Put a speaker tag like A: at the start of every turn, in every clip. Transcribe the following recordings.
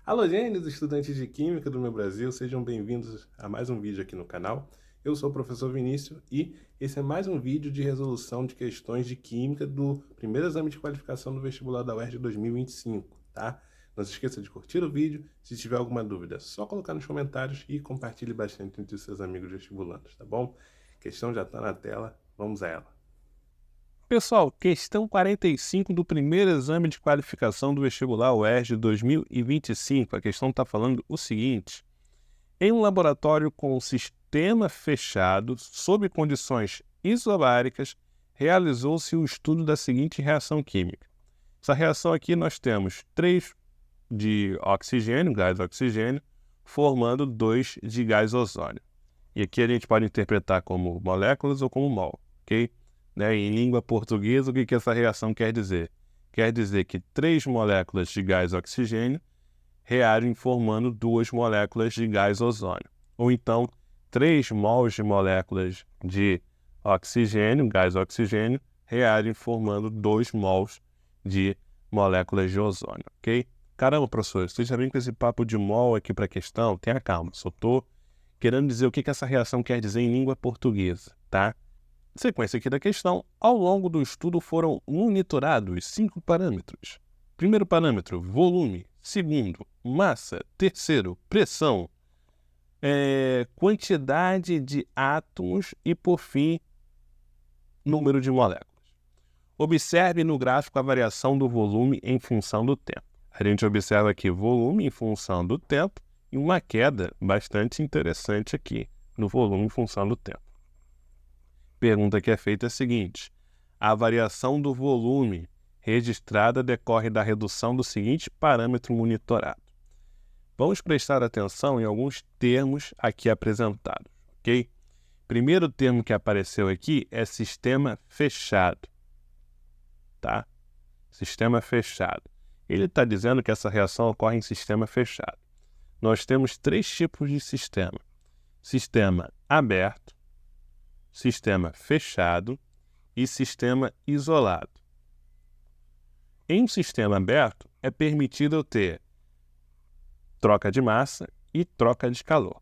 A: Alô, gênios, estudantes de Química do meu Brasil, sejam bem-vindos a mais um vídeo aqui no canal. Eu sou o professor Vinícius e esse é mais um vídeo de resolução de questões de Química do primeiro exame de qualificação do vestibular da UERJ 2025, tá? Não se esqueça de curtir o vídeo, se tiver alguma dúvida é só colocar nos comentários e compartilhe bastante entre os seus amigos vestibulandos, tá bom? A questão já está na tela, vamos a ela.
B: Pessoal, questão 45 do primeiro exame de qualificação do vestibular UERJ 2025. A questão está falando o seguinte: em um laboratório com sistema fechado, sob condições isobáricas, realizou-se o estudo da seguinte reação química. Essa reação aqui nós temos 3 de oxigênio, gás oxigênio, formando 2 de gás ozônio. E aqui a gente pode interpretar como moléculas ou como mol, ok? Em língua portuguesa, o que essa reação quer dizer? Quer dizer que 3 moléculas de gás oxigênio reagem formando 2 moléculas de gás ozônio. Ou então, 3 mols de moléculas de oxigênio, gás oxigênio, reagem formando 2 mols de moléculas de ozônio, ok? Caramba, professor, você já vem com esse papo de mol aqui para a questão? Tenha calma, só estou querendo dizer o que essa reação quer dizer em língua portuguesa, tá? Sequência aqui da questão. Ao longo do estudo foram monitorados 5 parâmetros. Primeiro parâmetro, volume. Segundo, massa. Terceiro, pressão. Quantidade de átomos e, por fim, número de moléculas. Observe no gráfico a variação do volume em função do tempo. A gente observa aqui volume em função do tempo e uma queda bastante interessante aqui no volume em função do tempo. Pergunta que é feita é a seguinte: a variação do volume registrada decorre da redução do seguinte parâmetro monitorado. Vamos prestar atenção em alguns termos aqui apresentados, ok? Primeiro termo que apareceu aqui é sistema fechado, tá? Sistema fechado. Ele está dizendo que essa reação ocorre em sistema fechado. Nós temos 3 tipos de sistema: sistema aberto, sistema fechado e sistema isolado. Em um sistema aberto, é permitido eu ter troca de massa e troca de calor.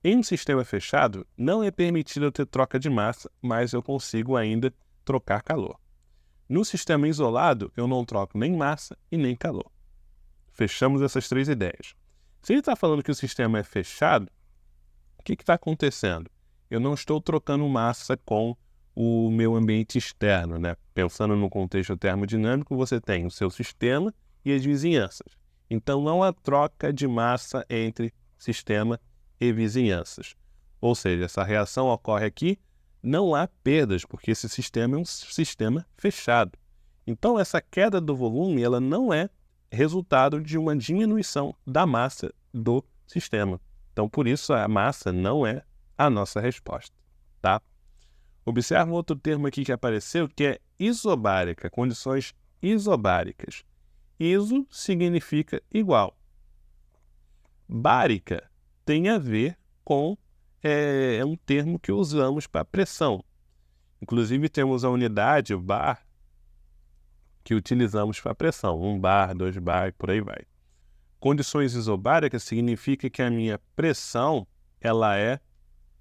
B: Em um sistema fechado, não é permitido eu ter troca de massa, mas eu consigo ainda trocar calor. No sistema isolado, eu não troco nem massa e nem calor. Fechamos essas 3 ideias. Se ele está falando que o sistema é fechado, o que está acontecendo? Eu não estou trocando massa com o meu ambiente externo, né? Pensando no contexto termodinâmico, você tem o seu sistema e as vizinhanças. Então, não há troca de massa entre sistema e vizinhanças. Ou seja, essa reação ocorre aqui, não há perdas, porque esse sistema é um sistema fechado. Então, essa queda do volume ela não é resultado de uma diminuição da massa do sistema. Então, por isso, a massa não é a nossa resposta, tá? Observa um outro termo aqui que apareceu, que é isobárica, condições isobáricas. Iso significa igual. Bárica tem a ver com, é um termo que usamos para pressão. Inclusive, temos a unidade, o bar, que utilizamos para pressão. 1 bar, 2 bar e por aí vai. Condições isobáricas significa que a minha pressão ela é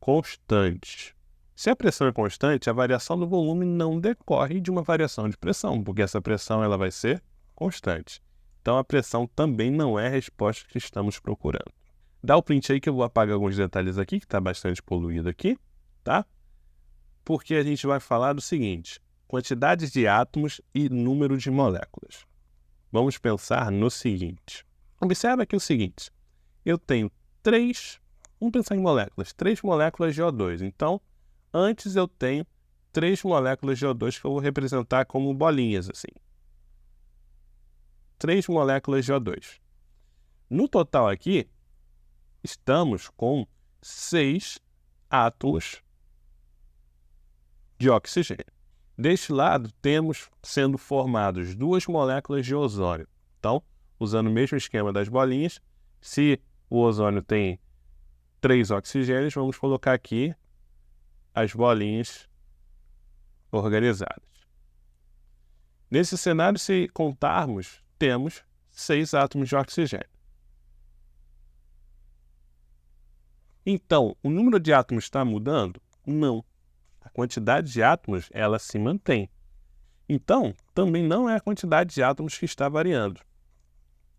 B: constante. Se a pressão é constante, a variação do volume não decorre de uma variação de pressão, porque essa pressão ela vai ser constante. Então, a pressão também não é a resposta que estamos procurando. Dá o print aí que eu vou apagar alguns detalhes aqui, que está bastante poluído aqui, tá? Porque a gente vai falar do seguinte: quantidades de átomos e número de moléculas. Vamos pensar no seguinte. Observa aqui o seguinte. Eu tenho 3, vamos pensar em moléculas, 3 moléculas de O2. Então, antes eu tenho 3 moléculas de O2 que eu vou representar como bolinhas, assim. 3 moléculas de O2. No total aqui, estamos com 6 átomos de oxigênio. Deste lado, temos sendo formados 2 moléculas de ozônio. Então, usando o mesmo esquema das bolinhas, se o ozônio tem 3 oxigênios, vamos colocar aqui as bolinhas organizadas. Nesse cenário, se contarmos, temos 6 átomos de oxigênio. Então, o número de átomos está mudando? Não. A quantidade de átomos, ela se mantém. Então, também não é a quantidade de átomos que está variando.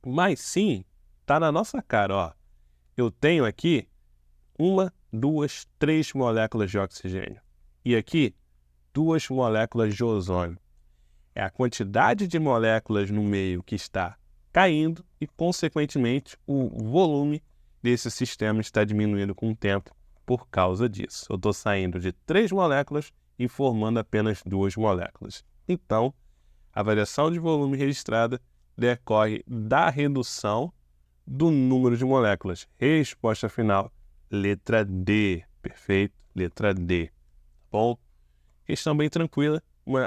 B: Mas sim, está na nossa cara, ó. Eu tenho aqui 1, 2, 3 moléculas de oxigênio. E aqui, 2 moléculas de ozônio. É a quantidade de moléculas no meio que está caindo e, consequentemente, o volume desse sistema está diminuindo com o tempo por causa disso. Eu estou saindo de 3 moléculas e formando apenas 2 moléculas. Então, a variação de volume registrada decorre da redução do número de moléculas. Resposta final, letra D. Perfeito? Letra D. Bom, questão bem tranquila.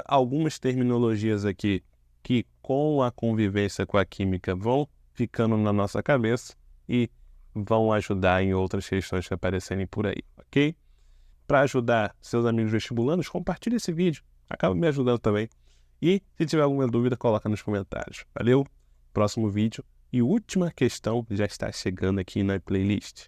B: Algumas terminologias aqui que, com a convivência com a química, vão ficando na nossa cabeça e vão ajudar em outras questões que aparecerem por aí, ok? Para ajudar seus amigos vestibulandos, compartilhe esse vídeo. Acaba me ajudando também. E, se tiver alguma dúvida, coloca nos comentários. Valeu? Próximo vídeo e última questão já está chegando aqui na playlist.